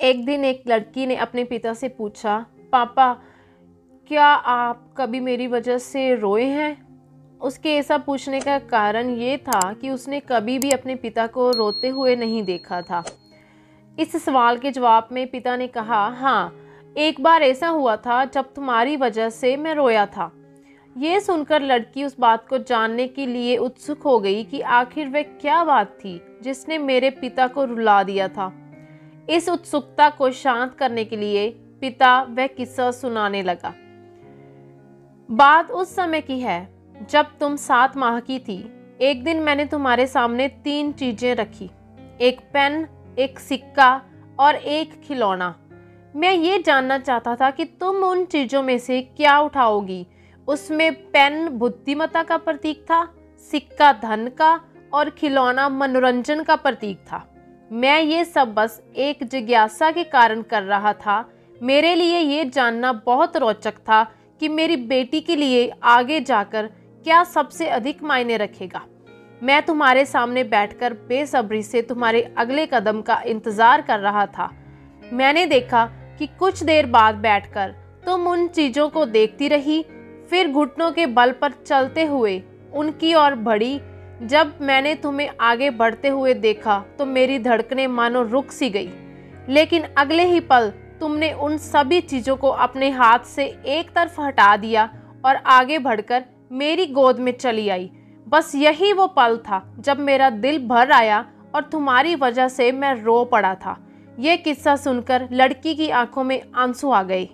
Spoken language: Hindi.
एक दिन एक लड़की ने अपने पिता से पूछा, पापा क्या आप कभी मेरी वजह से रोए हैं? उसके ऐसा पूछने का कारण ये था कि उसने कभी भी अपने पिता को रोते हुए नहीं देखा था। इस सवाल के जवाब में पिता ने कहा, हाँ, एक बार ऐसा हुआ था जब तुम्हारी वजह से मैं रोया था। ये सुनकर लड़की उस बात को जानने के लिए उत्सुक हो गई कि आखिर वह क्या बात थी जिसने मेरे पिता को रुला दिया था। इस उत्सुकता को शांत करने के लिए पिता वह किस्सा सुनाने लगा। बात उस समय की है जब तुम 7 माह की थी। एक दिन मैंने तुम्हारे सामने 3 चीजें रखी, एक पेन, एक सिक्का और एक खिलौना। मैं ये जानना चाहता था कि तुम उन चीजों में से क्या उठाओगी। उसमें पेन बुद्धिमत्ता का प्रतीक था, सिक्का धन का और खिलौना मनोरंजन का प्रतीक था। मैं ये सब बस एक जिज्ञासा के कारण कर रहा था। मेरे लिए ये जानना बहुत रोचक था कि मेरी बेटी के लिए आगे जाकर क्या सबसे अधिक मायने रखेगा। मैं तुम्हारे सामने बैठकर बेसब्री से तुम्हारे अगले कदम का इंतजार कर रहा था। मैंने देखा कि कुछ देर बाद बैठकर तुम उन चीज़ों को देखती रही, फिर घुटनों के बल पर चलते हुए उनकी ओर बढ़ी। जब मैंने तुम्हें आगे बढ़ते हुए देखा तो मेरी धड़कनें मानो रुक सी गई, लेकिन अगले ही पल तुमने उन सभी चीज़ों को अपने हाथ से एक तरफ हटा दिया और आगे बढ़कर मेरी गोद में चली आई। बस यही वो पल था जब मेरा दिल भर आया और तुम्हारी वजह से मैं रो पड़ा था। यह किस्सा सुनकर लड़की की आंखों में आंसू आ गए।